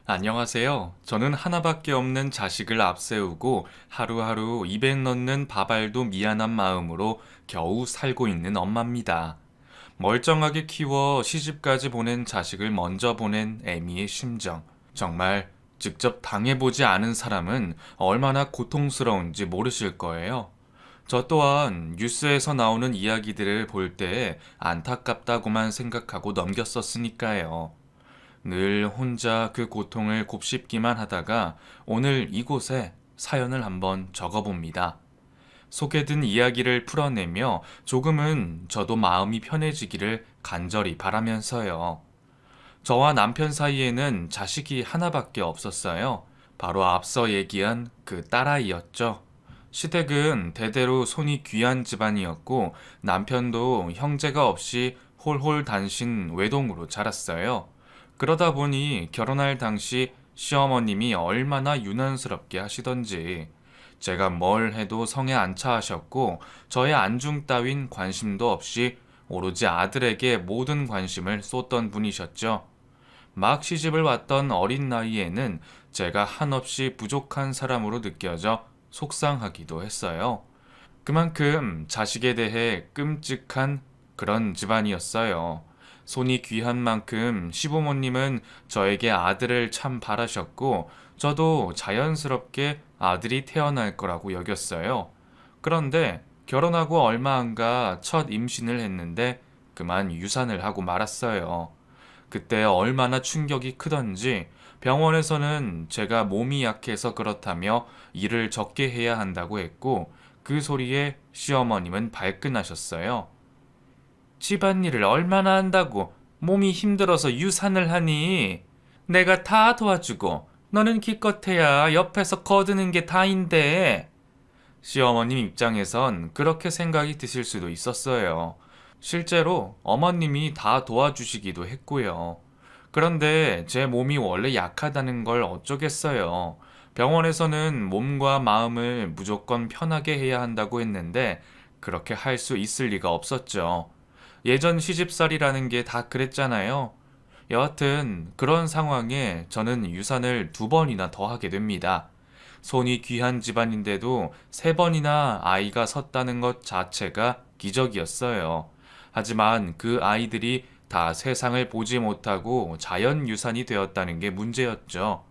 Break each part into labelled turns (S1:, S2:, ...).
S1: 안녕하세요. 저는 하나밖에 없는 자식을 앞세우고 하루하루 입에 넣는 밥알도 미안한 마음으로 겨우 살고 있는 엄마입니다. 멀쩡하게 키워 시집까지 보낸 자식을 먼저 보낸 애미의 심정. 정말 직접 당해보지 않은 사람은 얼마나 고통스러운지 모르실 거예요. 저 또한 뉴스에서 나오는 이야기들을 볼 때 안타깝다고만 생각하고 넘겼었으니까요. 늘 혼자 그 고통을 곱씹기만 하다가 오늘 이곳에 사연을 한번 적어봅니다. 소개된 이야기를 풀어내며 조금은 저도 마음이 편해지기를 간절히 바라면서요. 저와 남편 사이에는 자식이 하나밖에 없었어요. 바로 앞서 얘기한 그 딸아이였죠. 시댁은 대대로 손이 귀한 집안이었고 남편도 형제가 없이 홀홀 단신 외동으로 자랐어요. 그러다 보니 결혼할 당시 시어머님이 얼마나 유난스럽게 하시던지 제가 뭘 해도 성에 안 차하셨고 저의 안중 따윈 관심도 없이 오로지 아들에게 모든 관심을 쏟던 분이셨죠. 막 시집을 왔던 어린 나이에는 제가 한없이 부족한 사람으로 느껴져 속상하기도 했어요. 그만큼 자식에 대해 끔찍한 그런 집안이었어요. 손이 귀한 만큼 시부모님은 저에게 아들을 참 바라셨고, 저도 자연스럽게 아들이 태어날 거라고 여겼어요. 그런데 결혼하고 얼마 안 가 첫 임신을 했는데 그만 유산을 하고 말았어요. 그때 얼마나 충격이 크던지 병원에서는 제가 몸이 약해서 그렇다며 일을 적게 해야 한다고 했고 그 소리에 시어머님은 발끈하셨어요. 집안일을 얼마나 한다고 몸이 힘들어서 유산을 하니? 내가 다 도와주고 너는 기껏해야 옆에서 거드는 게 다인데. 시어머님 입장에선 그렇게 생각이 드실 수도 있었어요. 실제로 어머님이 다 도와주시기도 했고요. 그런데 제 몸이 원래 약하다는 걸 어쩌겠어요. 병원에서는 몸과 마음을 무조건 편하게 해야 한다고 했는데 그렇게 할 수 있을 리가 없었죠. 예전 시집살이라는 게 다 그랬잖아요. 여하튼 그런 상황에 저는 유산을 두 번이나 더 하게 됩니다. 손이 귀한 집안인데도 세 번이나 아이가 섰다는 것 자체가 기적이었어요. 하지만 그 아이들이 다 세상을 보지 못하고 자연 유산이 되었다는 게 문제였죠.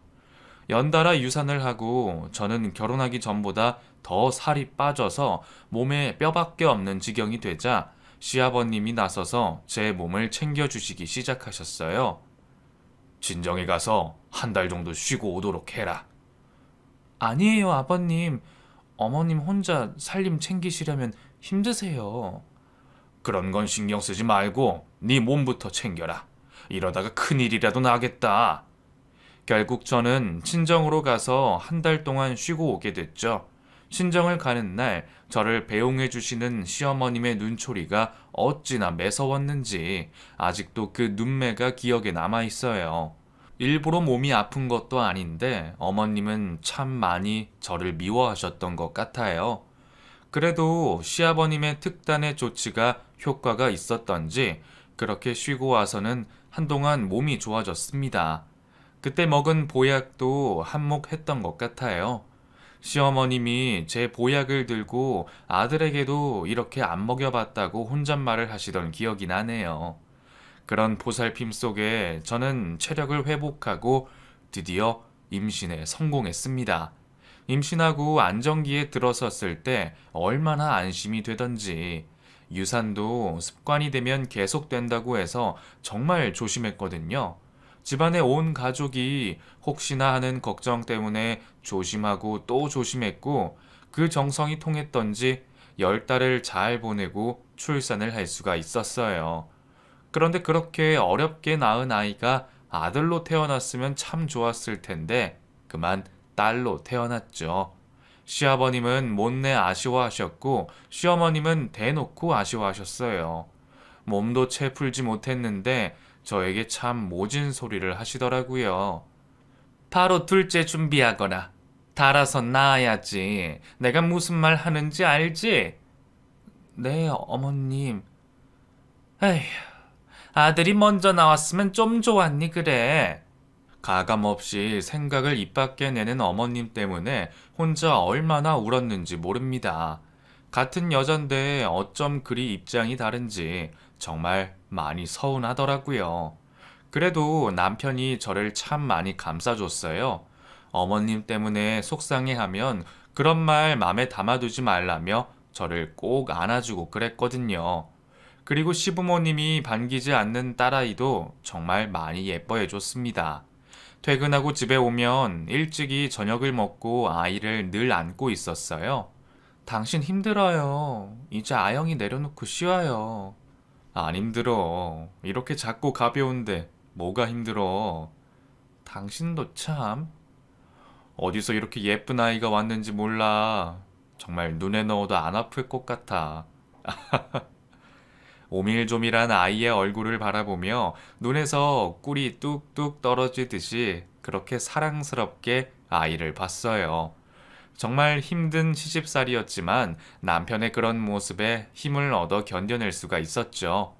S1: 연달아 유산을 하고 저는 결혼하기 전보다 더 살이 빠져서 몸에 뼈밖에 없는 지경이 되자 시아버님이 나서서 제 몸을 챙겨주시기 시작하셨어요. 진정에 가서 한 달 정도 쉬고 오도록 해라. 아니에요, 아버님. 어머님 혼자 살림 챙기시려면 힘드세요. 그런 건 신경 쓰지 말고 네 몸부터 챙겨라. 이러다가 큰일이라도 나겠다. 결국 저는 친정으로 가서 한 달 동안 쉬고 오게 됐죠. 친정을 가는 날 저를 배웅해 주시는 시어머님의 눈초리가 어찌나 매서웠는지 아직도 그 눈매가 기억에 남아 있어요. 일부러 몸이 아픈 것도 아닌데 어머님은 참 많이 저를 미워하셨던 것 같아요. 그래도 시아버님의 특단의 조치가 효과가 있었던지 그렇게 쉬고 와서는 한동안 몸이 좋아졌습니다. 그때 먹은 보약도 한몫했던 것 같아요. 시어머님이 제 보약을 들고 아들에게도 이렇게 안 먹여봤다고 혼잣말을 하시던 기억이 나네요. 그런 보살핌 속에 저는 체력을 회복하고 드디어 임신에 성공했습니다. 임신하고 안정기에 들어섰을 때 얼마나 안심이 되던지 유산도 습관이 되면 계속된다고 해서 정말 조심했거든요. 집안의 온 가족이 혹시나 하는 걱정 때문에 조심하고 또 조심했고 그 정성이 통했던지 10달을 잘 보내고 출산을 할 수가 있었어요. 그런데 그렇게 어렵게 낳은 아이가 아들로 태어났으면 참 좋았을 텐데 그만 딸로 태어났죠. 시아버님은 못내 아쉬워하셨고 시어머님은 대놓고 아쉬워하셨어요. 몸도 채 풀지 못했는데 저에게 참 모진 소리를 하시더라고요. 바로 둘째 준비하거라. 달아서 낳아야지. 내가 무슨 말 하는지 알지? 네, 어머님. 에휴, 아들이 먼저 나왔으면 좀 좋았니 그래. 가감없이 생각을 입 밖에 내는 어머님 때문에 혼자 얼마나 울었는지 모릅니다. 같은 여잔데 어쩜 그리 입장이 다른지 정말 많이 서운하더라고요. 그래도 남편이 저를 참 많이 감싸줬어요. 어머님 때문에 속상해하면 그런 말 맘에 담아두지 말라며 저를 꼭 안아주고 그랬거든요. 그리고 시부모님이 반기지 않는 딸아이도 정말 많이 예뻐해 줬습니다. 퇴근하고 집에 오면 일찍이 저녁을 먹고 아이를 늘 안고 있었어요. 당신 힘들어요. 이제 아영이 내려놓고 쉬어요. 안 힘들어. 이렇게 작고 가벼운데 뭐가 힘들어. 당신도 참. 어디서 이렇게 예쁜 아이가 왔는지 몰라. 정말 눈에 넣어도 안 아플 것 같아. 오밀조밀한 아이의 얼굴을 바라보며 눈에서 꿀이 뚝뚝 떨어지듯이 그렇게 사랑스럽게 아이를 봤어요. 정말 힘든 시집살이였지만 남편의 그런 모습에 힘을 얻어 견뎌낼 수가 있었죠.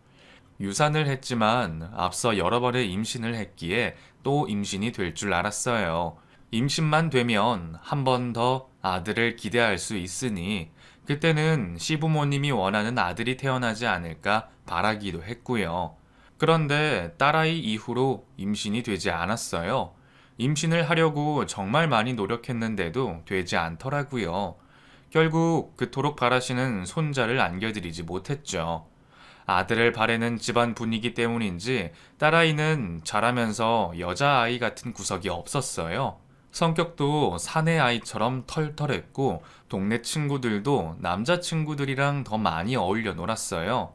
S1: 유산을 했지만 앞서 여러 번의 임신을 했기에 또 임신이 될 줄 알았어요. 임신만 되면 한 번 더 아들을 기대할 수 있으니 그때는 시부모님이 원하는 아들이 태어나지 않을까 바라기도 했고요. 그런데 딸아이 이후로 임신이 되지 않았어요. 임신을 하려고 정말 많이 노력했는데도 되지 않더라고요. 결국 그토록 바라시는 손자를 안겨드리지 못했죠. 아들을 바라는 집안 분위기 때문인지 딸아이는 자라면서 여자아이 같은 구석이 없었어요. 성격도 사내 아이처럼 털털했고 동네 친구들도 남자친구들이랑 더 많이 어울려 놀았어요.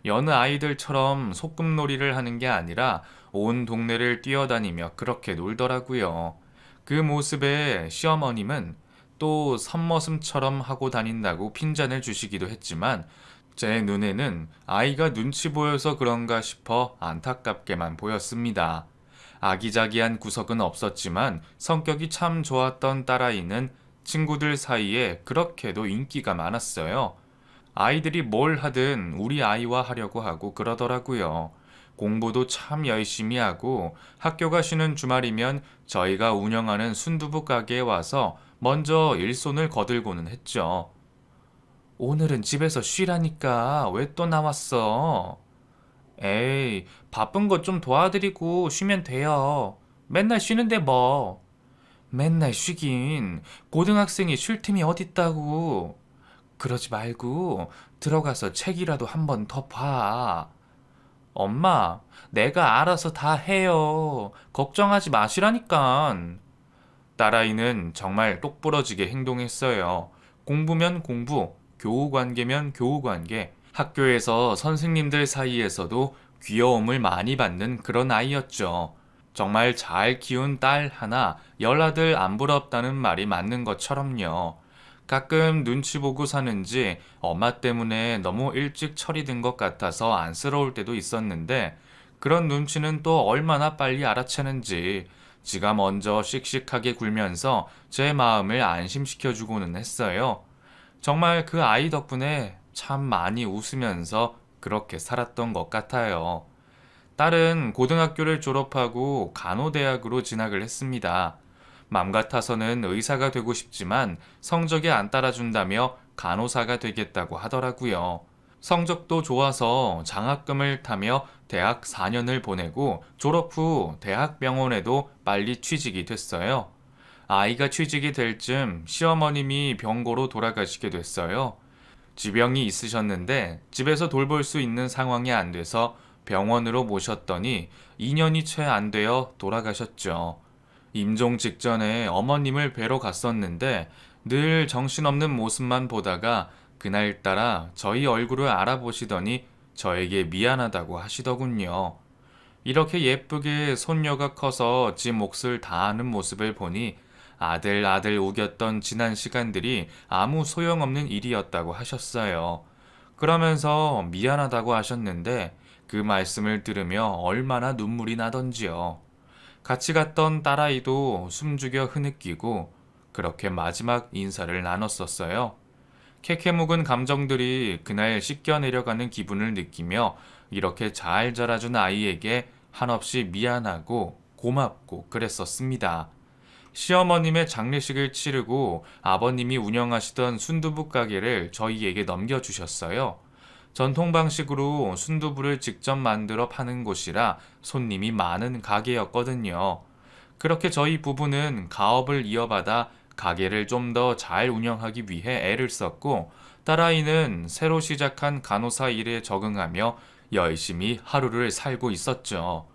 S1: 여느 아이들처럼 소꿉놀이를 하는 게 아니라 온 동네를 뛰어다니며 그렇게 놀더라고요. 그 모습에 시어머님은 또 선머슴처럼 하고 다닌다고 핀잔을 주시기도 했지만 제 눈에는 아이가 눈치 보여서 그런가 싶어 안타깝게만 보였습니다. 아기자기한 구석은 없었지만 성격이 참 좋았던 딸아이는 친구들 사이에 그렇게도 인기가 많았어요. 아이들이 뭘 하든 우리 아이와 하려고 하고 그러더라고요. 공부도 참 열심히 하고 학교가 쉬는 주말이면 저희가 운영하는 순두부 가게에 와서 먼저 일손을 거들고는 했죠. 오늘은 집에서 쉬라니까 왜 또 나왔어? 에이, 바쁜 거 좀 도와드리고 쉬면 돼요. 맨날 쉬는데 뭐. 맨날 쉬긴 고등학생이 쉴 틈이 어딨다고. 그러지 말고 들어가서 책이라도 한 번 더 봐. 엄마, 내가 알아서 다 해요. 걱정하지 마시라니깐. 딸아이는 정말 똑부러지게 행동했어요. 공부면 공부, 교우 관계면 교우 관계, 학교에서 선생님들 사이에서도 귀여움을 많이 받는 그런 아이였죠. 정말 잘 키운 딸 하나, 열아들 안 부럽다는 말이 맞는 것처럼요. 가끔 눈치 보고 사는지 엄마 때문에 너무 일찍 처리된 것 같아서 안쓰러울 때도 있었는데 그런 눈치는 또 얼마나 빨리 알아채는지 지가 먼저 씩씩하게 굴면서 제 마음을 안심시켜주고는 했어요. 정말 그 아이 덕분에 참 많이 웃으면서 그렇게 살았던 것 같아요. 딸은 고등학교를 졸업하고 간호대학으로 진학을 했습니다. 맘 같아서는 의사가 되고 싶지만 성적이 안 따라준다며 간호사가 되겠다고 하더라고요. 성적도 좋아서 장학금을 타며 대학 4년을 보내고 졸업 후 대학병원에도 빨리 취직이 됐어요. 아이가 취직이 될 즈음 시어머님이 병고로 돌아가시게 됐어요. 지병이 있으셨는데 집에서 돌볼 수 있는 상황이 안 돼서 병원으로 모셨더니 2년이 채 안 되어 돌아가셨죠. 임종 직전에 어머님을 뵈러 갔었는데 늘 정신없는 모습만 보다가 그날따라 저희 얼굴을 알아보시더니 저에게 미안하다고 하시더군요. 이렇게 예쁘게 손녀가 커서 지 몫을 다하는 모습을 보니 아들 아들 우겼던 지난 시간들이 아무 소용없는 일이었다고 하셨어요. 그러면서 미안하다고 하셨는데 그 말씀을 들으며 얼마나 눈물이 나던지요. 같이 갔던 딸아이도 숨죽여 흐느끼고 그렇게 마지막 인사를 나눴었어요. 캐캐 묵은 감정들이 그날 씻겨 내려가는 기분을 느끼며 이렇게 잘 자라준 아이에게 한없이 미안하고 고맙고 그랬었습니다. 시어머님의 장례식을 치르고 아버님이 운영하시던 순두부 가게를 저희에게 넘겨주셨어요. 전통 방식으로 순두부를 직접 만들어 파는 곳이라 손님이 많은 가게였거든요. 그렇게 저희 부부는 가업을 이어받아 가게를 좀 더 잘 운영하기 위해 애를 썼고, 딸아이는 새로 시작한 간호사 일에 적응하며 열심히 하루를 살고 있었죠.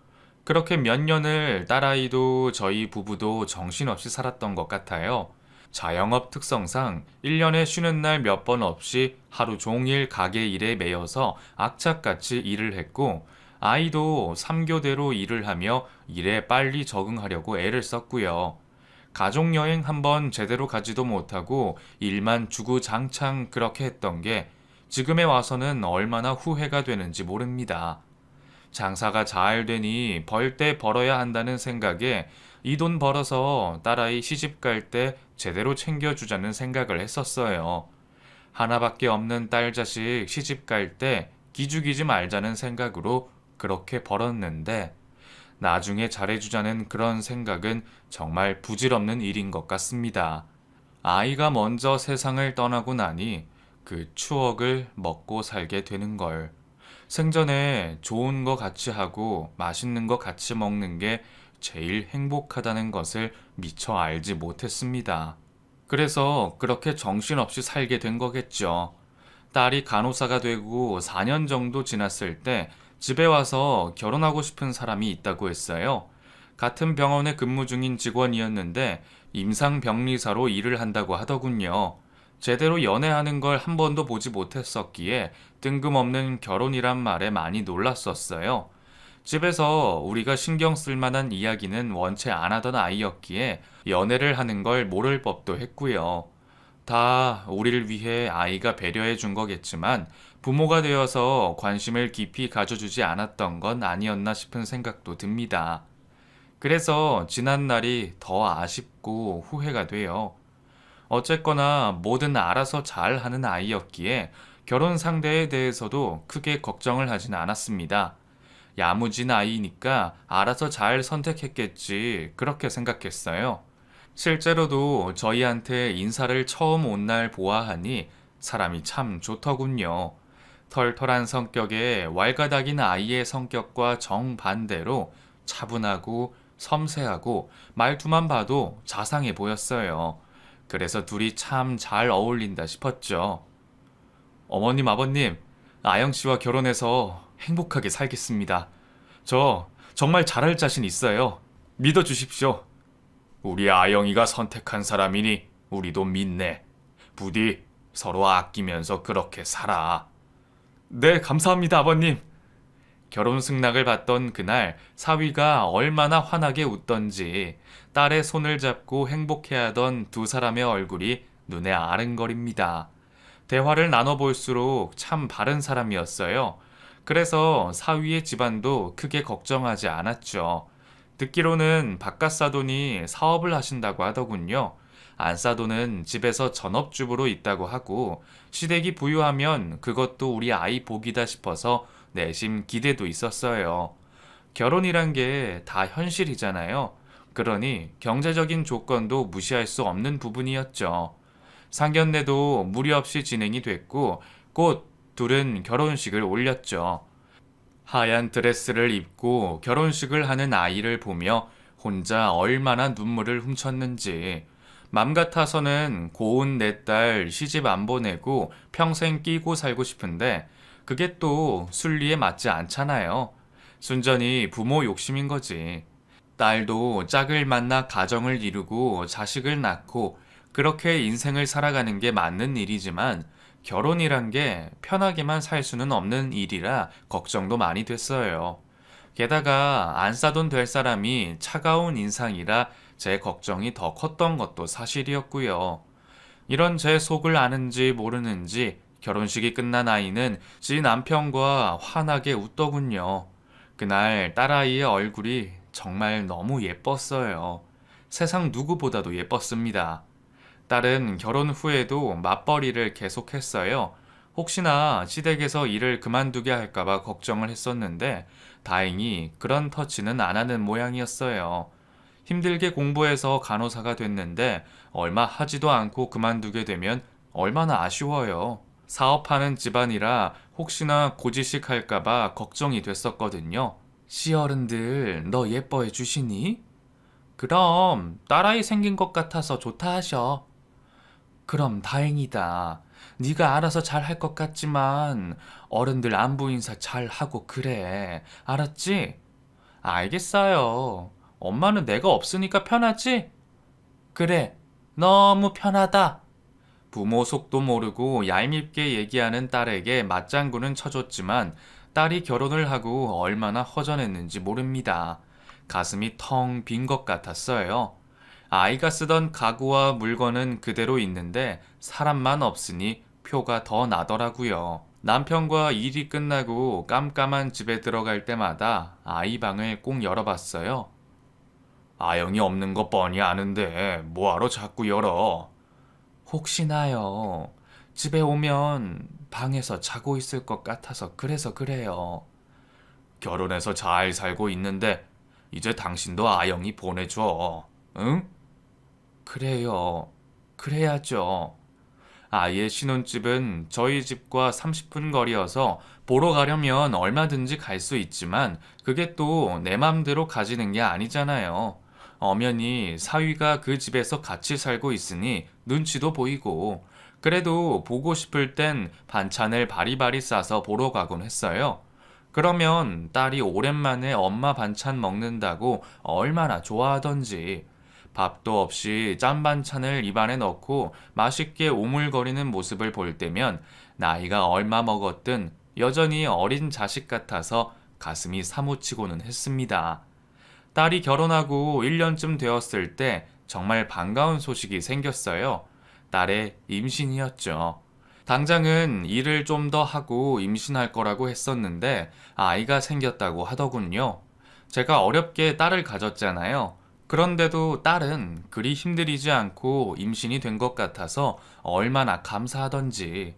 S1: 그렇게 몇 년을 딸아이도 저희 부부도 정신없이 살았던 것 같아요. 자영업 특성상 1년에 쉬는 날 몇 번 없이 하루 종일 가게 일에 매여서 악착같이 일을 했고, 아이도 3교대로 일을 하며 일에 빨리 적응하려고 애를 썼고요. 가족여행 한번 제대로 가지도 못하고 일만 주구장창 그렇게 했던 게 지금에 와서는 얼마나 후회가 되는지 모릅니다. 장사가 잘 되니 벌 때 벌어야 한다는 생각에 이 돈 벌어서 딸아이 시집 갈 때 제대로 챙겨주자는 생각을 했었어요. 하나밖에 없는 딸 자식 시집 갈 때 기죽이지 말자는 생각으로 그렇게 벌었는데, 나중에 잘해주자는 그런 생각은 정말 부질없는 일인 것 같습니다. 아이가 먼저 세상을 떠나고 나니 그 추억을 먹고 살게 되는 걸. 생전에 좋은 거 같이 하고 맛있는 거 같이 먹는 게 제일 행복하다는 것을 미처 알지 못했습니다. 그래서 그렇게 정신없이 살게 된 거겠죠. 딸이 간호사가 되고 4년 정도 지났을 때 집에 와서 결혼하고 싶은 사람이 있다고 했어요. 같은 병원에 근무 중인 직원이었는데 임상병리사로 일을 한다고 하더군요. 제대로 연애하는 걸 한 번도 보지 못했었기에 뜬금없는 결혼이란 말에 많이 놀랐었어요. 집에서 우리가 신경 쓸 만한 이야기는 원체 안 하던 아이였기에 연애를 하는 걸 모를 법도 했고요. 다 우리를 위해 아이가 배려해 준 거겠지만 부모가 되어서 관심을 깊이 가져주지 않았던 건 아니었나 싶은 생각도 듭니다. 그래서 지난 날이 더 아쉽고 후회가 돼요. 어쨌거나 뭐든 알아서 잘 하는 아이였기에 결혼 상대에 대해서도 크게 걱정을 하진 않았습니다. 야무진 아이니까 알아서 잘 선택했겠지, 그렇게 생각했어요. 실제로도 저희한테 인사를 처음 온 날 보아하니 사람이 참 좋더군요. 털털한 성격에 왈가닥인 아이의 성격과 정반대로 차분하고 섬세하고 말투만 봐도 자상해 보였어요. 그래서 둘이 참 잘 어울린다 싶었죠. 어머님, 아버님, 아영 씨와 결혼해서 행복하게 살겠습니다. 저 정말 잘할 자신 있어요. 믿어주십시오. 우리 아영이가 선택한 사람이니 우리도 믿네. 부디 서로 아끼면서 그렇게 살아. 네, 감사합니다, 아버님. 결혼 승낙을 받던 그날 사위가 얼마나 환하게 웃던지 딸의 손을 잡고 행복해하던 두 사람의 얼굴이 눈에 아른거립니다. 대화를 나눠볼수록 참 바른 사람이었어요. 그래서 사위의 집안도 크게 걱정하지 않았죠. 듣기로는 바깥사돈이 사업을 하신다고 하더군요. 안사돈은 집에서 전업주부로 있다고 하고, 시댁이 부유하면 그것도 우리 아이 복이다 싶어서 내심 기대도 있었어요. 결혼이란 게 다 현실이잖아요. 그러니 경제적인 조건도 무시할 수 없는 부분이었죠. 상견례도 무리 없이 진행이 됐고 곧 둘은 결혼식을 올렸죠. 하얀 드레스를 입고 결혼식을 하는 아이를 보며 혼자 얼마나 눈물을 훔쳤는지. 맘 같아서는 고운 내 딸 시집 안 보내고 평생 끼고 살고 싶은데 그게 또 순리에 맞지 않잖아요. 순전히 부모 욕심인 거지. 딸도 짝을 만나 가정을 이루고 자식을 낳고 그렇게 인생을 살아가는 게 맞는 일이지만 결혼이란 게 편하게만 살 수는 없는 일이라 걱정도 많이 됐어요. 게다가 안 싸돈 될 사람이 차가운 인상이라 제 걱정이 더 컸던 것도 사실이었고요. 이런 제 속을 아는지 모르는지 결혼식이 끝난 아이는 지 남편과 환하게 웃더군요. 그날 딸아이의 얼굴이 정말 너무 예뻤어요. 세상 누구보다도 예뻤습니다. 딸은 결혼 후에도 맞벌이를 계속했어요. 혹시나 시댁에서 일을 그만두게 할까봐 걱정을 했었는데 다행히 그런 터치는 안 하는 모양이었어요. 힘들게 공부해서 간호사가 됐는데 얼마 하지도 않고 그만두게 되면 얼마나 아쉬워요. 사업하는 집안이라 혹시나 고지식 할까봐 걱정이 됐었거든요. 시어른들 너 예뻐해 주시니? 그럼 딸아이 생긴 것 같아서 좋다 하셔. 그럼 다행이다. 네가 알아서 잘 할 것 같지만 어른들 안부 인사 잘 하고 그래. 알았지? 알겠어요. 엄마는 내가 없으니까 편하지? 그래. 너무 편하다. 부모 속도 모르고 얄밉게 얘기하는 딸에게 맞장구는 쳐줬지만 딸이 결혼을 하고 얼마나 허전했는지 모릅니다. 가슴이 텅 빈 것 같았어요. 아이가 쓰던 가구와 물건은 그대로 있는데 사람만 없으니 표가 더 나더라고요. 남편과 일이 끝나고 깜깜한 집에 들어갈 때마다 아이 방을 꼭 열어봤어요. 아영이 없는 거 뻔히 아는데 뭐하러 자꾸 열어? 혹시나요. 집에 오면 방에서 자고 있을 것 같아서 그래서 그래요. 결혼해서 잘 살고 있는데 이제 당신도 아영이 보내줘. 응? 그래요. 그래야죠. 아이의 신혼집은 저희 집과 30분 거리여서 보러 가려면 얼마든지 갈 수 있지만 그게 또 내 맘대로 가지는 게 아니잖아요. 엄연히 사위가 그 집에서 같이 살고 있으니 눈치도 보이고 그래도 보고 싶을 땐 반찬을 바리바리 싸서 보러 가곤 했어요. 그러면 딸이 오랜만에 엄마 반찬 먹는다고 얼마나 좋아하던지. 밥도 없이 짠 반찬을 입안에 넣고 맛있게 오물거리는 모습을 볼 때면 나이가 얼마 먹었든 여전히 어린 자식 같아서 가슴이 사무치고는 했습니다. 딸이 결혼하고 1년쯤 되었을 때 정말 반가운 소식이 생겼어요. 딸의 임신이었죠. 당장은 일을 좀 더 하고 임신할 거라고 했었는데 아이가 생겼다고 하더군요. 제가 어렵게 딸을 가졌잖아요. 그런데도 딸은 그리 힘들이지 않고 임신이 된 것 같아서 얼마나 감사하던지.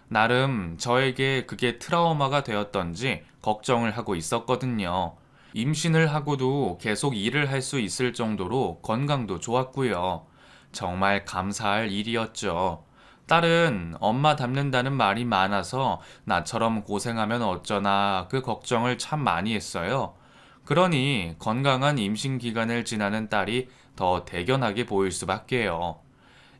S1: 나름 저에게 그게 트라우마가 되었던지 걱정을 하고 있었거든요. 임신을 하고도 계속 일을 할 수 있을 정도로 건강도 좋았고요. 정말 감사할 일이었죠. 딸은 엄마 닮는다는 말이 많아서 나처럼 고생하면 어쩌나 그 걱정을 참 많이 했어요. 그러니 건강한 임신 기간을 지나는 딸이 더 대견하게 보일 수밖에요.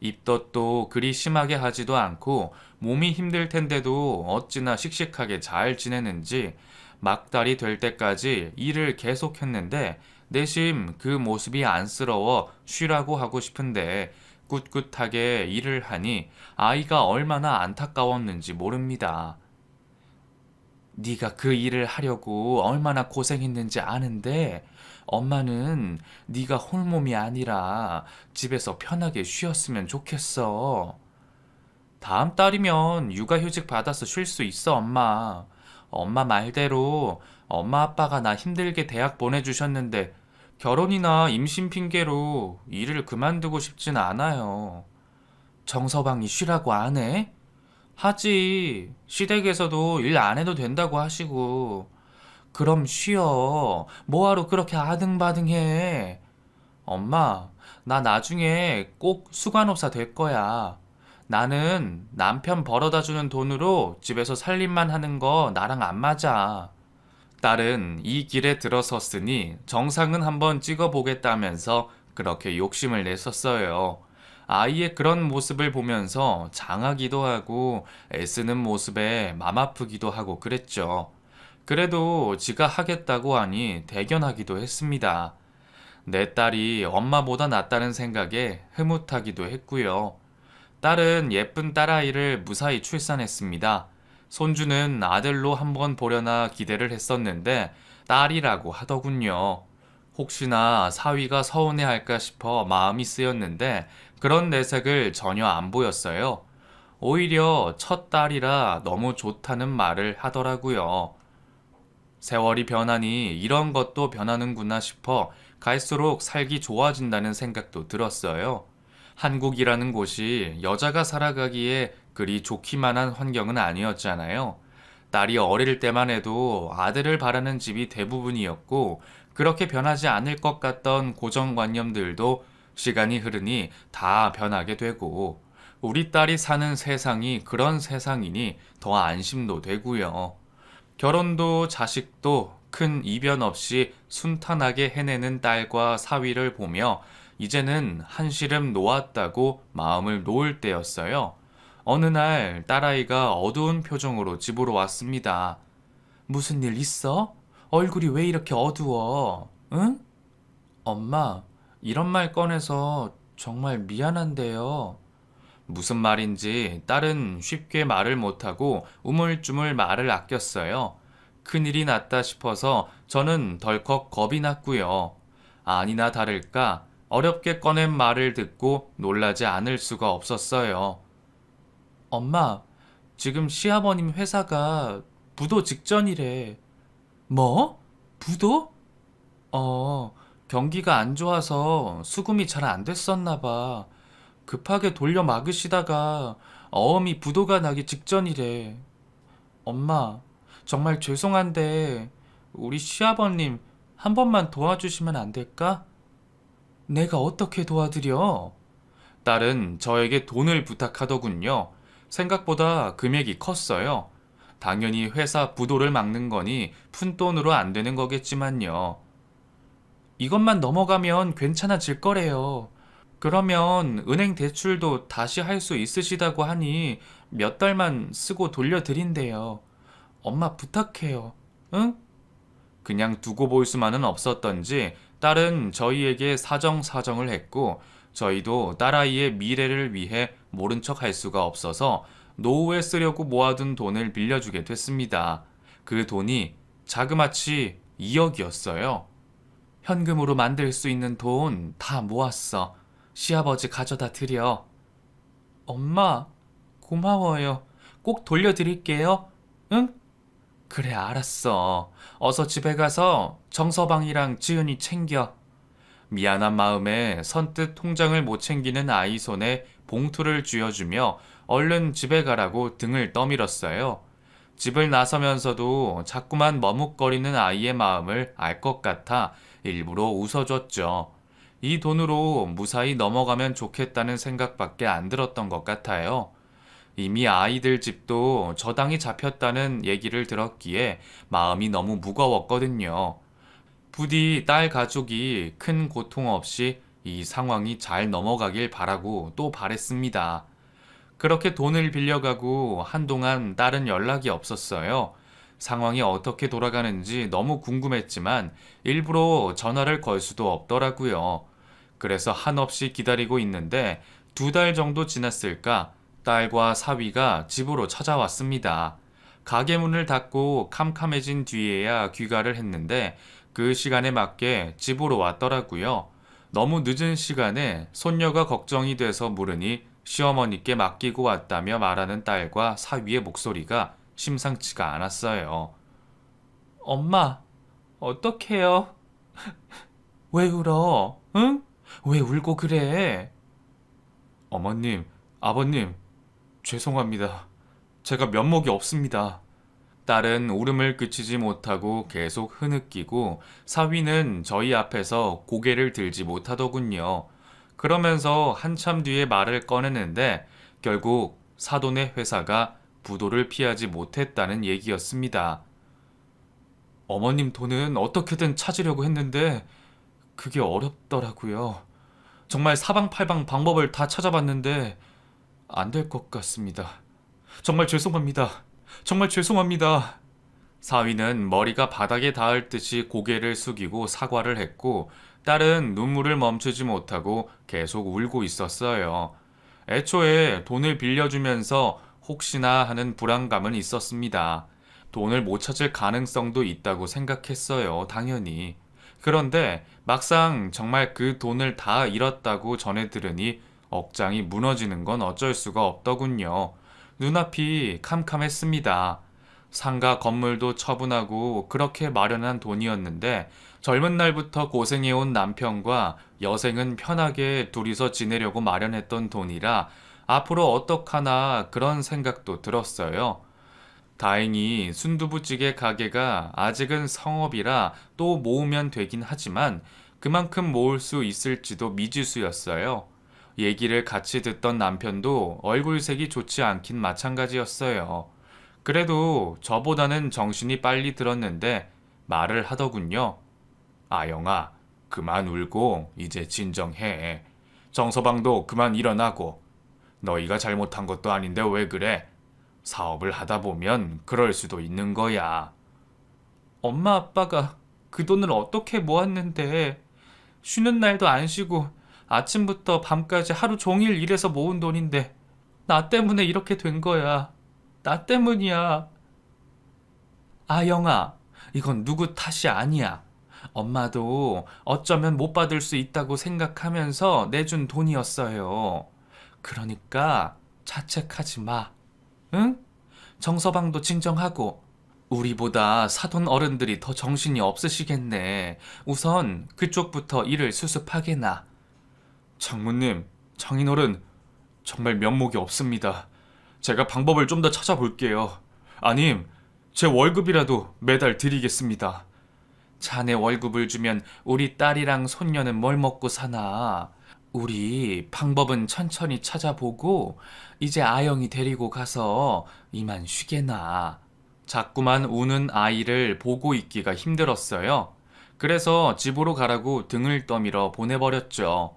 S1: 입덧도 그리 심하게 하지도 않고 몸이 힘들 텐데도 어찌나 씩씩하게 잘 지내는지 막달이 될 때까지 일을 계속했는데 내심 그 모습이 안쓰러워 쉬라고 하고 싶은데 꿋꿋하게 일을 하니 아이가 얼마나 안타까웠는지 모릅니다. 네가 그 일을 하려고 얼마나 고생했는지 아는데 엄마는 네가 홀몸이 아니라 집에서 편하게 쉬었으면 좋겠어. 다음 달이면 육아휴직 받아서 쉴 수 있어, 엄마. 엄마 말대로 엄마 아빠가 나 힘들게 대학 보내주셨는데 결혼이나 임신 핑계로 일을 그만두고 싶진 않아요. 정서방이 쉬라고 안 해? 하지. 시댁에서도 일 안 해도 된다고 하시고. 그럼 쉬어. 뭐하러 그렇게 아등바등해. 엄마, 나 나중에 꼭 수간호사 될 거야. 나는 남편 벌어다 주는 돈으로 집에서 살림만 하는 거 나랑 안 맞아. 딸은 이 길에 들어섰으니 정상은 한번 찍어보겠다면서 그렇게 욕심을 냈었어요. 아이의 그런 모습을 보면서 장하기도 하고 애쓰는 모습에 맘 아프기도 하고 그랬죠. 그래도 지가 하겠다고 하니 대견하기도 했습니다. 내 딸이 엄마보다 낫다는 생각에 흐뭇하기도 했고요. 딸은 예쁜 딸아이를 무사히 출산했습니다. 손주는 아들로 한번 보려나 기대를 했었는데 딸이라고 하더군요. 혹시나 사위가 서운해할까 싶어 마음이 쓰였는데 그런 내색을 전혀 안 보였어요. 오히려 첫 딸이라 너무 좋다는 말을 하더라고요. 세월이 변하니 이런 것도 변하는구나 싶어 갈수록 살기 좋아진다는 생각도 들었어요. 한국이라는 곳이 여자가 살아가기에 그리 좋기만 한 환경은 아니었잖아요. 딸이 어릴 때만 해도 아들을 바라는 집이 대부분이었고, 그렇게 변하지 않을 것 같던 고정관념들도 시간이 흐르니 다 변하게 되고, 우리 딸이 사는 세상이 그런 세상이니 더 안심도 되고요. 결혼도 자식도 큰 이변 없이 순탄하게 해내는 딸과 사위를 보며 이제는 한시름 놓았다고 마음을 놓을 때였어요. 어느 날 딸아이가 어두운 표정으로 집으로 왔습니다. 무슨 일 있어? 얼굴이 왜 이렇게 어두워? 응? 엄마, 이런 말 꺼내서 정말 미안한데요. 무슨 말인지 딸은 쉽게 말을 못하고 우물쭈물 말을 아꼈어요. 큰일이 났다 싶어서 저는 덜컥 겁이 났고요. 아니나 다를까 어렵게 꺼낸 말을 듣고 놀라지 않을 수가 없었어요. 엄마, 지금 시아버님 회사가 부도 직전이래. 뭐? 부도? 어, 경기가 안 좋아서 수금이 잘 안 됐었나 봐. 급하게 돌려 막으시다가 어음이 부도가 나기 직전이래. 엄마, 정말 죄송한데 우리 시아버님 한 번만 도와주시면 안 될까? 내가 어떻게 도와드려? 딸은 저에게 돈을 부탁하더군요. 생각보다 금액이 컸어요. 당연히 회사 부도를 막는 거니 푼돈으로 안 되는 거겠지만요. 이것만 넘어가면 괜찮아질 거래요. 그러면 은행 대출도 다시 할 수 있으시다고 하니 몇 달만 쓰고 돌려드린대요. 엄마 부탁해요. 응? 그냥 두고 볼 수만은 없었던지 딸은 저희에게 사정사정을 했고 저희도 딸아이의 미래를 위해 모른 척 할 수가 없어서 노후에 쓰려고 모아둔 돈을 빌려주게 됐습니다. 그 돈이 자그마치 2억이었어요. 현금으로 만들 수 있는 돈 다 모았어. 시아버지 가져다 드려. 엄마, 고마워요. 꼭 돌려드릴게요. 응? 그래, 알았어. 어서 집에 가서 정서방이랑 지은이 챙겨. 미안한 마음에 선뜻 통장을 못 챙기는 아이 손에 봉투를 쥐어주며 얼른 집에 가라고 등을 떠밀었어요. 집을 나서면서도 자꾸만 머뭇거리는 아이의 마음을 알 것 같아 일부러 웃어줬죠. 이 돈으로 무사히 넘어가면 좋겠다는 생각밖에 안 들었던 것 같아요. 이미 아이들 집도 저당이 잡혔다는 얘기를 들었기에 마음이 너무 무거웠거든요. 부디 딸 가족이 큰 고통 없이 이 상황이 잘 넘어가길 바라고 또 바랬습니다. 그렇게 돈을 빌려가고 한동안 딸은 연락이 없었어요. 상황이 어떻게 돌아가는지 너무 궁금했지만 일부러 전화를 걸 수도 없더라고요. 그래서 한없이 기다리고 있는데 2달 정도 지났을까 딸과 사위가 집으로 찾아왔습니다. 가게 문을 닫고 캄캄해진 뒤에야 귀가를 했는데 그 시간에 맞게 집으로 왔더라고요. 너무 늦은 시간에 손녀가 걱정이 돼서 물으니 시어머니께 맡기고 왔다며 말하는 딸과 사위의 목소리가 심상치가 않았어요. 엄마, 어떡해요? 왜 울어? 응? 왜 울고 그래? 어머님, 아버님, 죄송합니다. 제가 면목이 없습니다. 딸은 울음을 그치지 못하고 계속 흐느끼고 사위는 저희 앞에서 고개를 들지 못하더군요. 그러면서 한참 뒤에 말을 꺼내는데 결국 사돈의 회사가 부도를 피하지 못했다는 얘기였습니다. 어머님 돈은 어떻게든 찾으려고 했는데 그게 어렵더라고요. 정말 사방팔방 방법을 다 찾아봤는데 안 될 것 같습니다. 정말 죄송합니다. 정말 죄송합니다. 사위는 머리가 바닥에 닿을 듯이 고개를 숙이고 사과를 했고 딸은 눈물을 멈추지 못하고 계속 울고 있었어요. 애초에 돈을 빌려주면서 혹시나 하는 불안감은 있었습니다. 돈을 못 찾을 가능성도 있다고 생각했어요, 당연히. 그런데 막상 정말 그 돈을 다 잃었다고 전해 들으니 억장이 무너지는 건 어쩔 수가 없더군요. 눈앞이 캄캄했습니다. 상가 건물도 처분하고 그렇게 마련한 돈이었는데 젊은 날부터 고생해온 남편과 여생은 편하게 둘이서 지내려고 마련했던 돈이라 앞으로 어떡하나 그런 생각도 들었어요. 다행히 순두부찌개 가게가 아직은 성업이라 또 모으면 되긴 하지만 그만큼 모을 수 있을지도 미지수였어요. 얘기를 같이 듣던 남편도 얼굴색이 좋지 않긴 마찬가지였어요. 그래도 저보다는 정신이 빨리 들었는데 말을 하더군요. 아영아, 그만 울고 이제 진정해. 정서방도 그만 일어나고. 너희가 잘못한 것도 아닌데 왜 그래? 사업을 하다 보면 그럴 수도 있는 거야. 엄마 아빠가 그 돈을 어떻게 모았는데 쉬는 날도 안 쉬고 아침부터 밤까지 하루 종일 일해서 모은 돈인데 나 때문에 이렇게 된 거야. 나 때문이야. 아영아, 이건 누구 탓이 아니야. 엄마도 어쩌면 못 받을 수 있다고 생각하면서 내준 돈이었어요. 그러니까 자책하지 마. 응? 정서방도 진정하고 우리보다 사돈 어른들이 더 정신이 없으시겠네. 우선 그쪽부터 일을 수습하게나. 장모님, 장인어른, 정말 면목이 없습니다. 제가 방법을 좀 더 찾아볼게요. 아님, 제 월급이라도 매달 드리겠습니다. 자네 월급을 주면 우리 딸이랑 손녀는 뭘 먹고 사나? 우리 방법은 천천히 찾아보고 이제 아영이 데리고 가서 이만 쉬게나. 자꾸만 우는 아이를 보고 있기가 힘들었어요. 그래서 집으로 가라고 등을 떠밀어 보내버렸죠.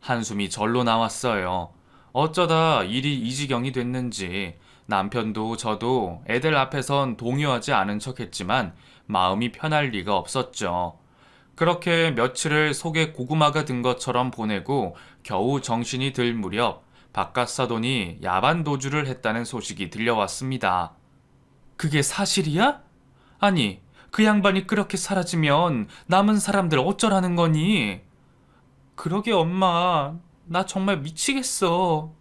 S1: 한숨이 절로 나왔어요. 어쩌다 일이 이 지경이 됐는지 남편도 저도 애들 앞에선 동요하지 않은 척했지만 마음이 편할 리가 없었죠. 그렇게 며칠을 속에 고구마가 든 것처럼 보내고 겨우 정신이 들 무렵 바깥 사돈이 야반 도주를 했다는 소식이 들려왔습니다. 그게 사실이야? 아니, 그 양반이 그렇게 사라지면 남은 사람들 어쩌라는 거니? 그러게 엄마, 나 정말 미치겠어.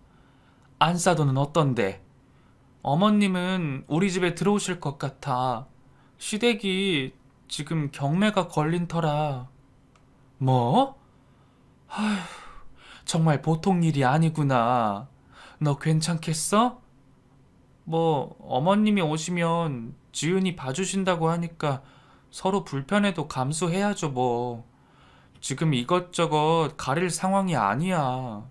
S1: 안사돈은 어떤데? 어머님은 우리 집에 들어오실 것 같아. 시댁이 지금 경매가 걸린 터라. 뭐? 아휴, 정말 보통 일이 아니구나. 너 괜찮겠어? 뭐, 어머님이 오시면 지은이 봐주신다고 하니까 서로 불편해도 감수해야죠, 뭐. 지금 이것저것 가릴 상황이 아니야.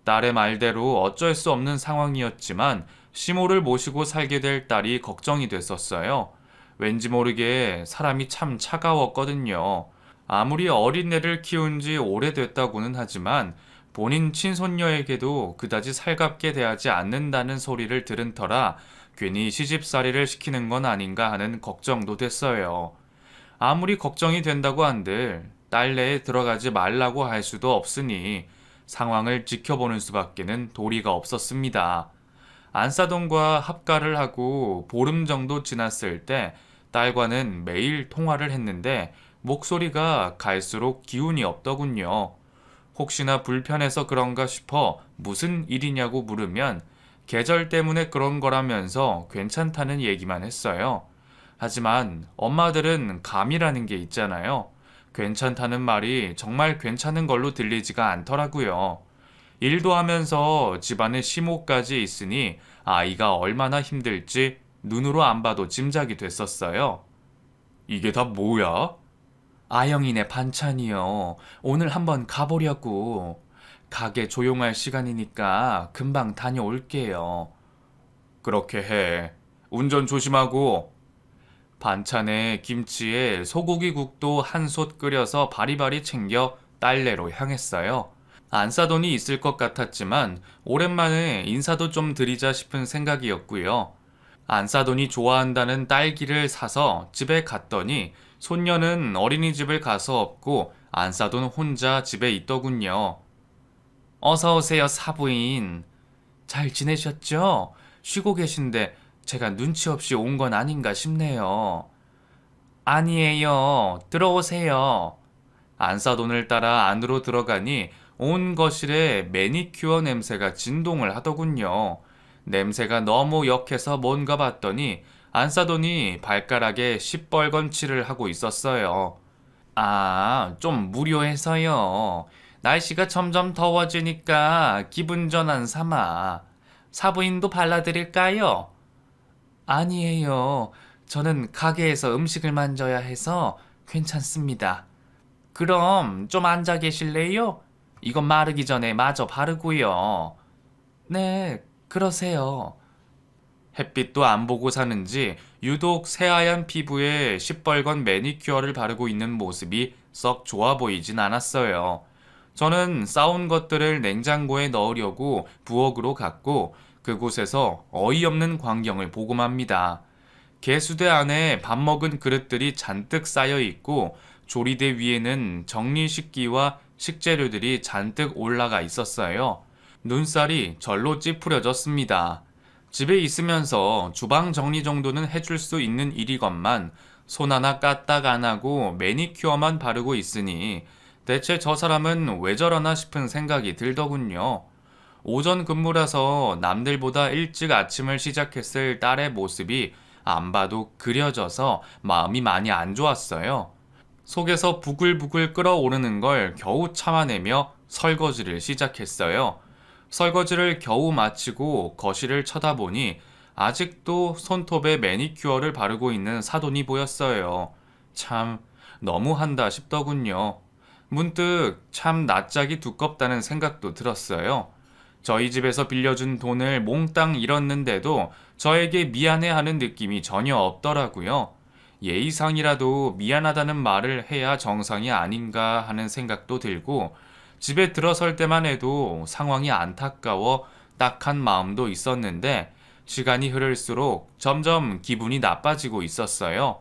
S1: 딸의 말대로 어쩔 수 없는 상황이었지만 시모를 모시고 살게 될 딸이 걱정이 됐었어요. 왠지 모르게 사람이 참 차가웠거든요. 아무리 어린애를 키운 지 오래됐다고는 하지만 본인 친손녀에게도 그다지 살갑게 대하지 않는다는 소리를 들은 터라 괜히 시집살이를 시키는 건 아닌가 하는 걱정도 됐어요. 아무리 걱정이 된다고 한들 딸내에 들어가지 말라고 할 수도 없으니 상황을 지켜보는 수밖에는 도리가 없었습니다. 안사돈과 합가를 하고 보름 정도 지났을 때 딸과는 매일 통화를 했는데 목소리가 갈수록 기운이 없더군요. 혹시나 불편해서 그런가 싶어 무슨 일이냐고 물으면 계절 때문에 그런 거라면서 괜찮다는 얘기만 했어요. 하지만 엄마들은 감이라는 게 있잖아요. 괜찮다는 말이 정말 괜찮은 걸로 들리지가 않더라고요. 일도 하면서 집안에 시모까지 있으니 아이가 얼마나 힘들지 눈으로 안 봐도 짐작이 됐었어요. 이게 다 뭐야? 아영이네 반찬이요. 오늘 한번 가보려고. 가게 조용할 시간이니까 금방 다녀올게요. 그렇게 해. 운전 조심하고. 반찬에 김치에 소고기국도 한솥 끓여서 바리바리 챙겨 딸내로 향했어요. 안사돈이 있을 것 같았지만 오랜만에 인사도 좀 드리자 싶은 생각이었고요. 안사돈이 좋아한다는 딸기를 사서 집에 갔더니 손녀는 어린이집을 가서 없고 안사돈 혼자 집에 있더군요. 어서 오세요, 사부인. 잘 지내셨죠? 쉬고 계신데 제가 눈치 없이 온 건 아닌가 싶네요. 아니에요. 들어오세요. 안사돈을 따라 안으로 들어가니 온 거실에 매니큐어 냄새가 진동을 하더군요. 냄새가 너무 역해서 뭔가 봤더니 안사돈이 발가락에 시뻘건 칠을 하고 있었어요. 아, 좀 무료해서요. 날씨가 점점 더워지니까 기분 전환 삼아 사부인도 발라드릴까요? 아니에요. 저는 가게에서 음식을 만져야 해서 괜찮습니다. 그럼 좀 앉아 계실래요? 이건 마르기 전에 마저 바르고요. 네, 그러세요. 햇빛도 안 보고 사는지 유독 새하얀 피부에 시뻘건 매니큐어를 바르고 있는 모습이 썩 좋아 보이진 않았어요. 저는 싸운 것들을 냉장고에 넣으려고 부엌으로 갔고 그곳에서 어이없는 광경을 보고 맙니다. 개수대 안에 밥 먹은 그릇들이 잔뜩 쌓여 있고 조리대 위에는 정리식기와 식재료들이 잔뜩 올라가 있었어요. 눈살이 절로 찌푸려졌습니다. 집에 있으면서 주방 정리 정도는 해줄 수 있는 일이건만 손 하나 까딱 안 하고 매니큐어만 바르고 있으니 대체 저 사람은 왜 저러나 싶은 생각이 들더군요. 오전 근무라서 남들보다 일찍 아침을 시작했을 딸의 모습이 안 봐도 그려져서 마음이 많이 안 좋았어요. 속에서 부글부글 끓어오르는 걸 겨우 참아내며 설거지를 시작했어요. 설거지를 겨우 마치고 거실을 쳐다보니 아직도 손톱에 매니큐어를 바르고 있는 사돈이 보였어요. 참, 너무한다 싶더군요. 문득 참 낯짝이 두껍다는 생각도 들었어요. 저희 집에서 빌려준 돈을 몽땅 잃었는데도 저에게 미안해하는 느낌이 전혀 없더라고요. 예의상이라도 미안하다는 말을 해야 정상이 아닌가 하는 생각도 들고 집에 들어설 때만 해도 상황이 안타까워 딱한 마음도 있었는데 시간이 흐를수록 점점 기분이 나빠지고 있었어요.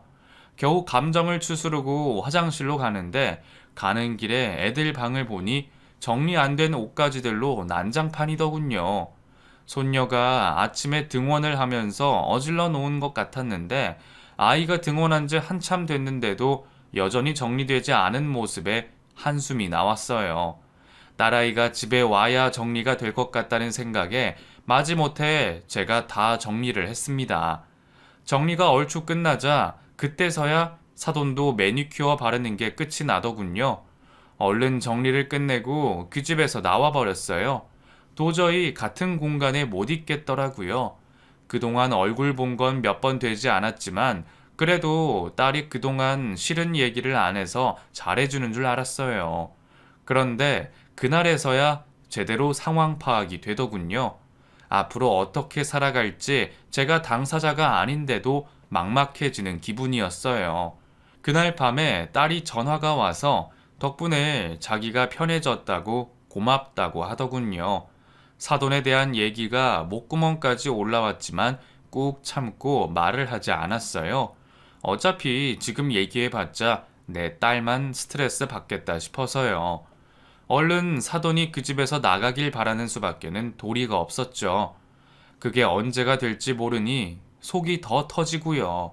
S1: 겨우 감정을 추스르고 화장실로 가는데 가는 길에 애들 방을 보니 정리 안 된 옷가지들로 난장판이더군요. 손녀가 아침에 등원을 하면서 어질러 놓은 것 같았는데 아이가 등원한 지 한참 됐는데도 여전히 정리되지 않은 모습에 한숨이 나왔어요. 딸아이가 집에 와야 정리가 될 것 같다는 생각에 마지못해 제가 다 정리를 했습니다. 정리가 얼추 끝나자 그때서야 사돈도 매니큐어 바르는 게 끝이 나더군요. 얼른 정리를 끝내고 그 집에서 나와버렸어요. 도저히 같은 공간에 못 있겠더라고요. 그동안 얼굴 본 건 몇 번 되지 않았지만 그래도 딸이 그동안 싫은 얘기를 안 해서 잘해주는 줄 알았어요. 그런데 그날에서야 제대로 상황 파악이 되더군요. 앞으로 어떻게 살아갈지 제가 당사자가 아닌데도 막막해지는 기분이었어요. 그날 밤에 딸이 전화가 와서 덕분에 자기가 편해졌다고 고맙다고 하더군요. 사돈에 대한 얘기가 목구멍까지 올라왔지만 꾹 참고 말을 하지 않았어요. 어차피 지금 얘기해봤자 내 딸만 스트레스 받겠다 싶어서요. 얼른 사돈이 그 집에서 나가길 바라는 수밖에는 도리가 없었죠. 그게 언제가 될지 모르니 속이 더 터지고요.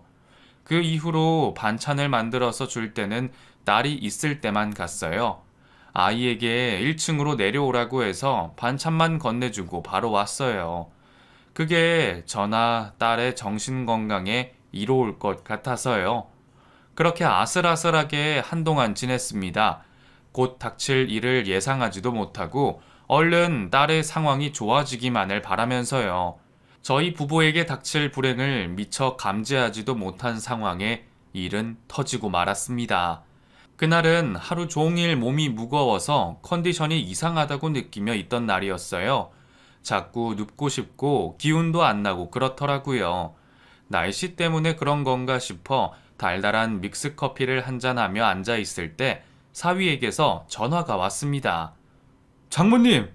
S1: 그 이후로 반찬을 만들어서 줄 때는 딸이 있을 때만 갔어요. 아이에게 1층으로 내려오라고 해서 반찬만 건네주고 바로 왔어요. 그게 저나 딸의 정신건강에 이로울 것 같아서요. 그렇게 아슬아슬하게 한동안 지냈습니다. 곧 닥칠 일을 예상하지도 못하고 얼른 딸의 상황이 좋아지기만을 바라면서요. 저희 부부에게 닥칠 불행을 미처 감지하지도 못한 상황에 일은 터지고 말았습니다. 그날은 하루 종일 몸이 무거워서 컨디션이 이상하다고 느끼며 있던 날이었어요. 자꾸 눕고 싶고 기운도 안 나고 그렇더라고요. 날씨 때문에 그런 건가 싶어 달달한 믹스커피를 한잔하며 앉아 있을 때 사위에게서 전화가 왔습니다. 장모님!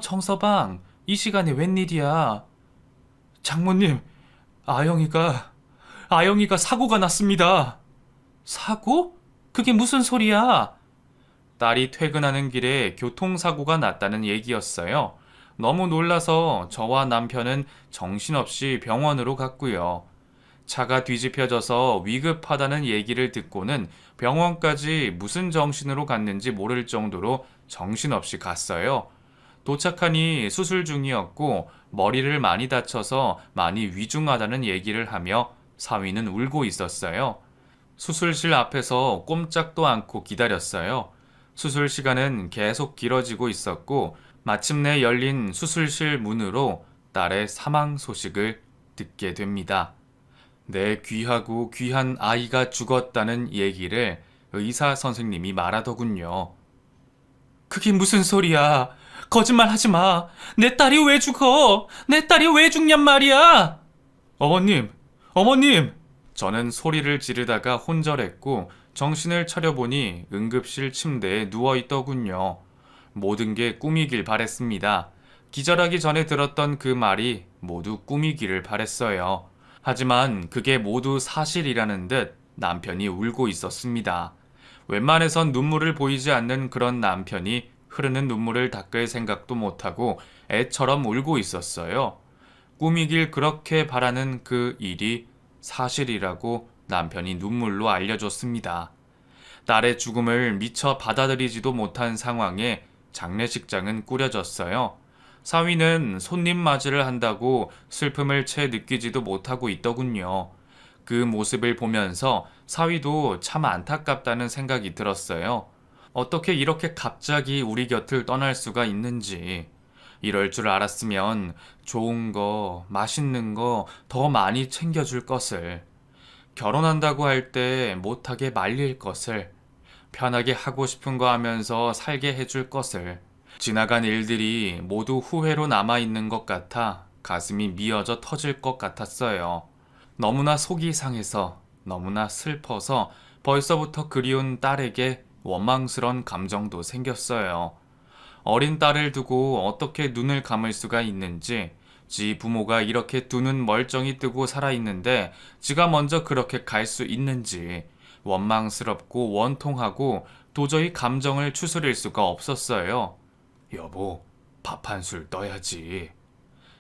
S1: 정서방, 이 시간에 웬일이야? 장모님, 아영이가 사고가 났습니다. 사고? 그게 무슨 소리야? 딸이 퇴근하는 길에 교통사고가 났다는 얘기였어요. 너무 놀라서 저와 남편은 정신없이 병원으로 갔고요. 차가 뒤집혀져서 위급하다는 얘기를 듣고는 병원까지 무슨 정신으로 갔는지 모를 정도로 정신없이 갔어요. 도착하니 수술 중이었고 머리를 많이 다쳐서 많이 위중하다는 얘기를 하며 사위는 울고 있었어요. 수술실 앞에서 꼼짝도 않고 기다렸어요. 수술 시간은 계속 길어지고 있었고 마침내 열린 수술실 문으로 딸의 사망 소식을 듣게 됩니다. 내 귀하고 귀한 아이가 죽었다는 얘기를 의사 선생님이 말하더군요. 그게 무슨 소리야? 거짓말 하지 마. 내 딸이 왜 죽어? 내 딸이 왜 죽냔 말이야? 어머님, 어머님! 저는 소리를 지르다가 혼절했고 정신을 차려보니 응급실 침대에 누워있더군요. 모든 게 꿈이길 바랬습니다. 기절하기 전에 들었던 그 말이 모두 꿈이기를 바랬어요. 하지만 그게 모두 사실이라는 듯 남편이 울고 있었습니다. 웬만해선 눈물을 보이지 않는 그런 남편이 흐르는 눈물을 닦을 생각도 못하고 애처럼 울고 있었어요. 꿈이길 그렇게 바라는 그 일이 사실이라고 남편이 눈물로 알려줬습니다. 딸의 죽음을 미처 받아들이지도 못한 상황에 장례식장은 꾸려졌어요. 사위는 손님 맞이를 한다고 슬픔을 채 느끼지도 못하고 있더군요. 그 모습을 보면서 사위도 참 안타깝다는 생각이 들었어요. 어떻게 이렇게 갑자기 우리 곁을 떠날 수가 있는지. 이럴 줄 알았으면 좋은 거, 맛있는 거 더 많이 챙겨줄 것을. 결혼한다고 할 때 못하게 말릴 것을. 편하게 하고 싶은 거 하면서 살게 해줄 것을. 지나간 일들이 모두 후회로 남아있는 것 같아 가슴이 미어져 터질 것 같았어요. 너무나 속이 상해서, 너무나 슬퍼서 벌써부터 그리운 딸에게 원망스런 감정도 생겼어요. 어린 딸을 두고 어떻게 눈을 감을 수가 있는지, 지 부모가 이렇게 두 눈 멀쩡히 뜨고 살아있는데 지가 먼저 그렇게 갈 수 있는지 원망스럽고 원통하고 도저히 감정을 추스릴 수가 없었어요. 여보, 밥 한 술 떠야지.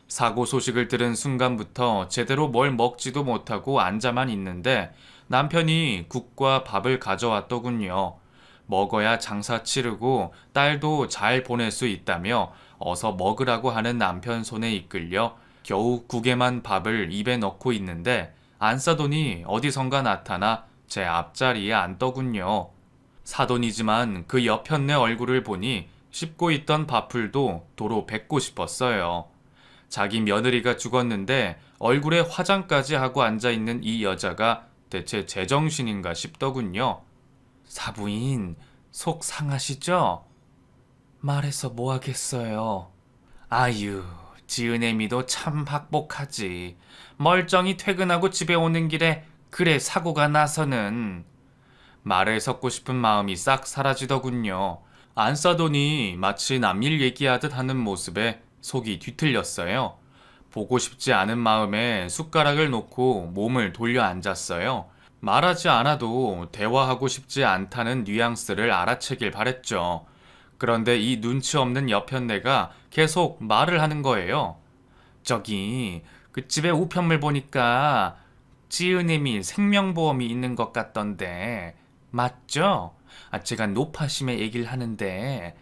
S1: 사고 소식을 들은 순간부터 제대로 뭘 먹지도 못하고 앉아만 있는데 남편이 국과 밥을 가져왔더군요. 먹어야 장사 치르고 딸도 잘 보낼 수 있다며 어서 먹으라고 하는 남편 손에 이끌려 겨우 국에만 밥을 입에 넣고 있는데 안 싸더니 어디선가 나타나 제 앞자리에 앉더군요. 사돈이지만 그 여편네 얼굴을 보니 씹고 있던 밥풀도 도로 뱉고 싶었어요. 자기 며느리가 죽었는데 얼굴에 화장까지 하고 앉아있는 이 여자가 대체 제정신인가 싶더군요. 사부인, 속 상하시죠? 말해서 뭐 하겠어요. 아유, 지은애미도 참 학복하지. 멀쩡히 퇴근하고 집에 오는 길에 그래 사고가 나서는. 말을 섞고 싶은 마음이 싹 사라지더군요. 안 싸더니 마치 남일 얘기하듯 하는 모습에 속이 뒤틀렸어요. 보고 싶지 않은 마음에 숟가락을 놓고 몸을 돌려 앉았어요. 말하지 않아도 대화하고 싶지 않다는 뉘앙스를 알아채길 바랬죠. 그런데 이 눈치 없는 여편네가 계속 말을 하는 거예요. 저기 그 집에 우편물 보니까 지은님이 생명보험이 있는 것 같던데 맞죠? 제가 노파심에 얘기를 하는데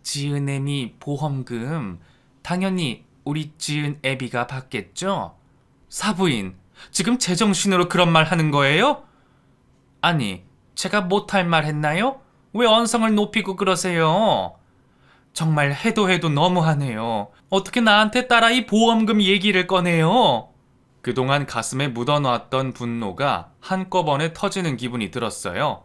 S1: 지은애미 보험금 당연히 우리 지은 애비가 받겠죠? 사부인, 지금 제정신으로 그런 말 하는 거예요? 아니, 제가 못할 말 했나요? 왜 언성을 높이고 그러세요? 정말 해도 해도 너무하네요. 어떻게 나한테 딸아이 보험금 얘기를 꺼내요? 그동안 가슴에 묻어놨던 분노가 한꺼번에 터지는 기분이 들었어요.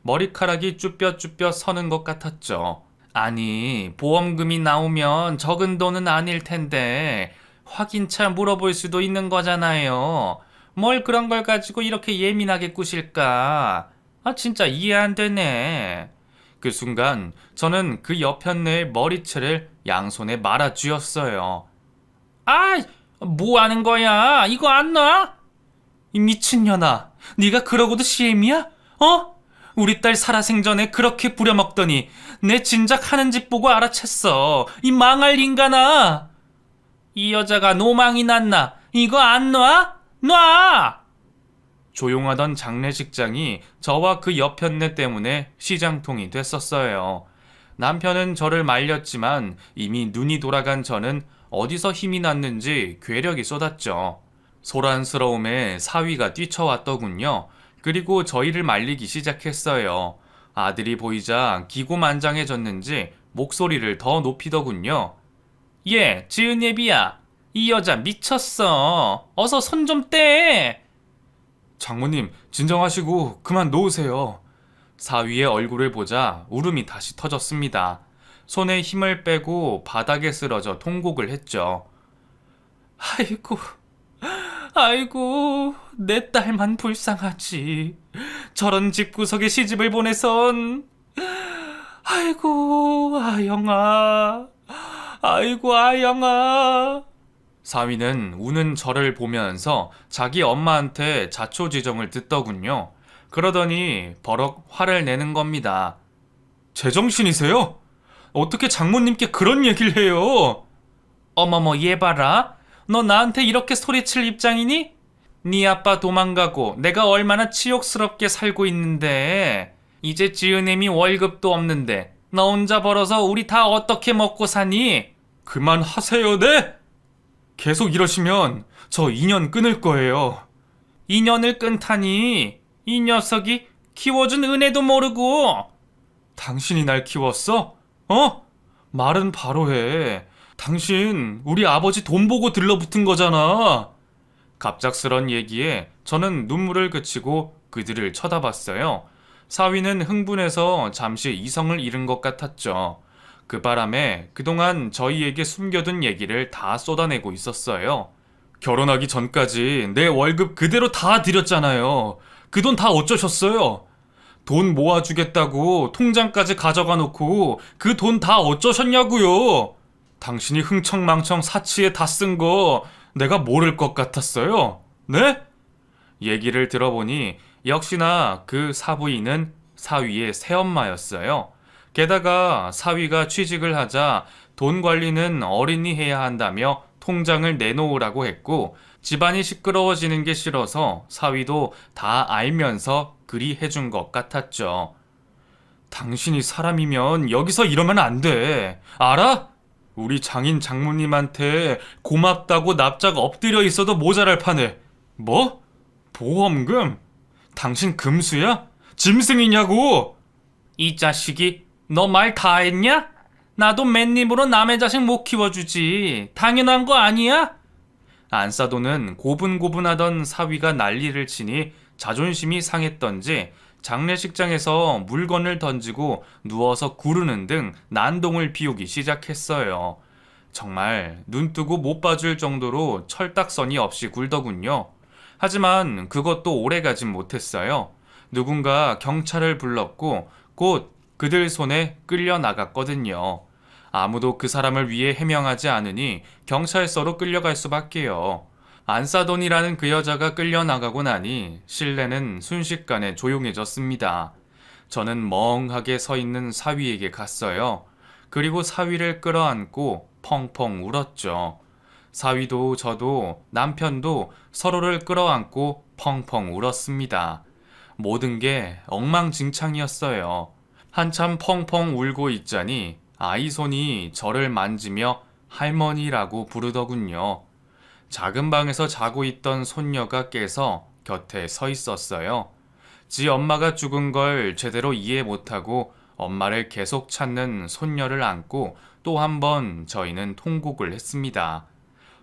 S1: 머리카락이 쭈뼛쭈뼛 서는 것 같았죠. 아니, 보험금이 나오면 적은 돈은 아닐 텐데 확인차 물어볼 수도 있는 거잖아요. 뭘 그런 걸 가지고 이렇게 예민하게 꾸실까? 진짜 이해 안 되네. 그 순간 저는 그 여편네의 머리채를 양손에 말아 쥐었어요. 뭐 하는 거야? 이거 안 놔? 이 미친년아, 네가 그러고도 시엠이야? 우리 딸 살아생전에 그렇게 부려먹더니 내 진작 하는 짓 보고 알아챘어. 이 망할 인간아. 이 여자가 노망이 났나? 이거 안 놔? 놔! 조용하던 장례식장이 저와 그 여편네 때문에 시장통이 됐었어요. 남편은 저를 말렸지만 이미 눈이 돌아간 저는 어디서 힘이 났는지 괴력이 쏟았죠. 소란스러움에 사위가 뛰쳐왔더군요. 그리고 저희를 말리기 시작했어요. 아들이 보이자 기고만장해졌는지 목소리를 더 높이더군요. 예, 지은예비야. 이 여자 미쳤어. 어서 손 좀 떼. 장모님, 진정하시고 그만 놓으세요. 사위의 얼굴을 보자 울음이 다시 터졌습니다. 손에 힘을 빼고 바닥에 쓰러져 통곡을 했죠. 아이고, 아이고, 내 딸만 불쌍하지. 저런 집구석에 시집을 보내선. 아이고, 아영아. 아이고, 아영아. 사위는 우는 저를 보면서 자기 엄마한테 자초지종을 듣더군요. 그러더니 버럭 화를 내는 겁니다. 제정신이세요? 어떻게 장모님께 그런 얘기를 해요? 어머머, 얘 봐라. 너 나한테 이렇게 소리칠 입장이니? 네 아빠 도망가고 내가 얼마나 치욕스럽게 살고 있는데 이제 지은애미 월급도 없는데 너 혼자 벌어서 우리 다 어떻게 먹고 사니? 그만하세요, 네? 계속 이러시면 저 인연 끊을 거예요. 인연을 끊다니? 이 녀석이 키워준 은혜도 모르고. 당신이 날 키웠어? 어? 말은 바로 해. 당신 우리 아버지 돈 보고 들러붙은 거잖아. 갑작스런 얘기에 저는 눈물을 그치고 그들을 쳐다봤어요. 사위는 흥분해서 잠시 이성을 잃은 것 같았죠. 그 바람에 그동안 저희에게 숨겨둔 얘기를 다 쏟아내고 있었어요. 결혼하기 전까지 내 월급 그대로 다 드렸잖아요. 그 돈 다 어쩌셨어요? 돈 모아주겠다고 통장까지 가져가 놓고 그 돈 다 어쩌셨냐고요? 당신이 흥청망청 사치에 다 쓴 거 내가 모를 것 같았어요? 네? 얘기를 들어보니 역시나 그 사부인은 사위의 새엄마였어요. 게다가 사위가 취직을 하자 돈 관리는 어린이 해야 한다며 통장을 내놓으라고 했고 집안이 시끄러워지는 게 싫어서 사위도 다 알면서 그리 해준 것 같았죠. 당신이 사람이면 여기서 이러면 안 돼. 알아? 우리 장인 장모님한테 고맙다고 납작 엎드려 있어도 모자랄 판에. 뭐? 보험금? 당신 금수야? 짐승이냐고? 이 자식이 너 말 다 했냐? 나도 맨입으로 남의 자식 못 키워주지. 당연한 거 아니야? 안사도는 고분고분하던 사위가 난리를 치니 자존심이 상했던지 장례식장에서 물건을 던지고 누워서 구르는 등 난동을 피우기 시작했어요. 정말 눈뜨고 못 봐줄 정도로 철딱서니 없이 굴더군요. 하지만 그것도 오래가진 못했어요. 누군가 경찰을 불렀고 곧 그들 손에 끌려 나갔거든요. 아무도 그 사람을 위해 해명하지 않으니 경찰서로 끌려갈 수밖에요. 안사돈이라는 그 여자가 끌려나가고 나니 실내는 순식간에 조용해졌습니다. 저는 멍하게 서 있는 사위에게 갔어요. 그리고 사위를 끌어안고 펑펑 울었죠. 사위도 저도 남편도 서로를 끌어안고 펑펑 울었습니다. 모든 게 엉망진창이었어요. 한참 펑펑 울고 있자니 아이 손이 저를 만지며 할머니라고 부르더군요. 작은 방에서 자고 있던 손녀가 깨서 곁에 서 있었어요. 지 엄마가 죽은 걸 제대로 이해 못하고 엄마를 계속 찾는 손녀를 안고 또 한 번 저희는 통곡을 했습니다.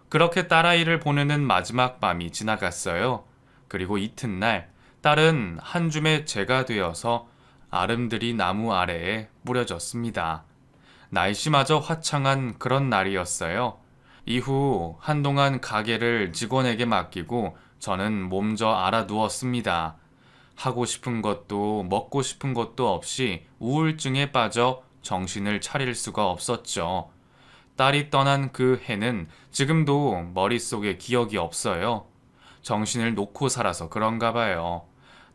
S1: 그렇게 딸아이를 보내는 마지막 밤이 지나갔어요. 그리고 이튿날 딸은 한 줌의 재가 되어서 아름드리 나무 아래에 뿌려졌습니다. 날씨마저 화창한 그런 날이었어요. 이후 한동안 가게를 직원에게 맡기고 저는 몸져 알아누웠습니다. 하고 싶은 것도 먹고 싶은 것도 없이 우울증에 빠져 정신을 차릴 수가 없었죠. 딸이 떠난 그 해는 지금도 머릿속에 기억이 없어요. 정신을 놓고 살아서 그런가 봐요.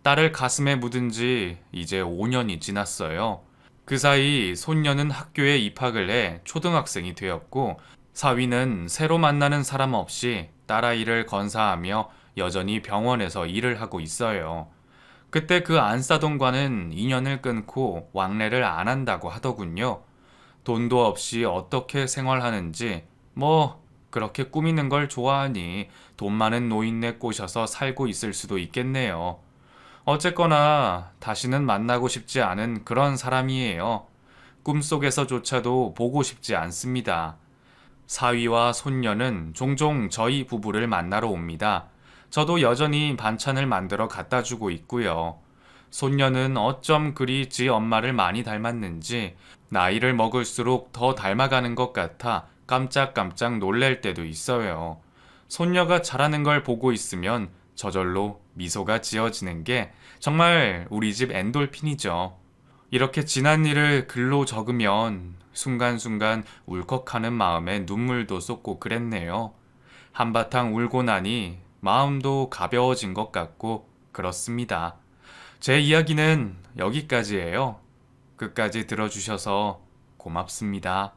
S1: 딸을 가슴에 묻은 지 이제 5년이 지났어요. 그 사이 손녀는 학교에 입학을 해 초등학생이 되었고 사위는 새로 만나는 사람 없이 딸아이를 건사하며 여전히 병원에서 일을 하고 있어요. 그때 그 안사돈과는 인연을 끊고 왕래를 안 한다고 하더군요. 돈도 없이 어떻게 생활하는지 그렇게 꾸미는 걸 좋아하니 돈 많은 노인네 꼬셔서 살고 있을 수도 있겠네요. 어쨌거나 다시는 만나고 싶지 않은 그런 사람이에요. 꿈속에서조차도 보고 싶지 않습니다. 사위와 손녀는 종종 저희 부부를 만나러 옵니다. 저도 여전히 반찬을 만들어 갖다 주고 있고요. 손녀는 어쩜 그리 지 엄마를 많이 닮았는지 나이를 먹을수록 더 닮아가는 것 같아 깜짝깜짝 놀랄 때도 있어요. 손녀가 자라는 걸 보고 있으면 저절로 미소가 지어지는 게 정말 우리 집 엔돌핀이죠. 이렇게 지난 일을 글로 적으면 순간순간 울컥하는 마음에 눈물도 쏟고 그랬네요. 한바탕 울고 나니 마음도 가벼워진 것 같고 그렇습니다. 제 이야기는 여기까지예요. 끝까지 들어주셔서 고맙습니다.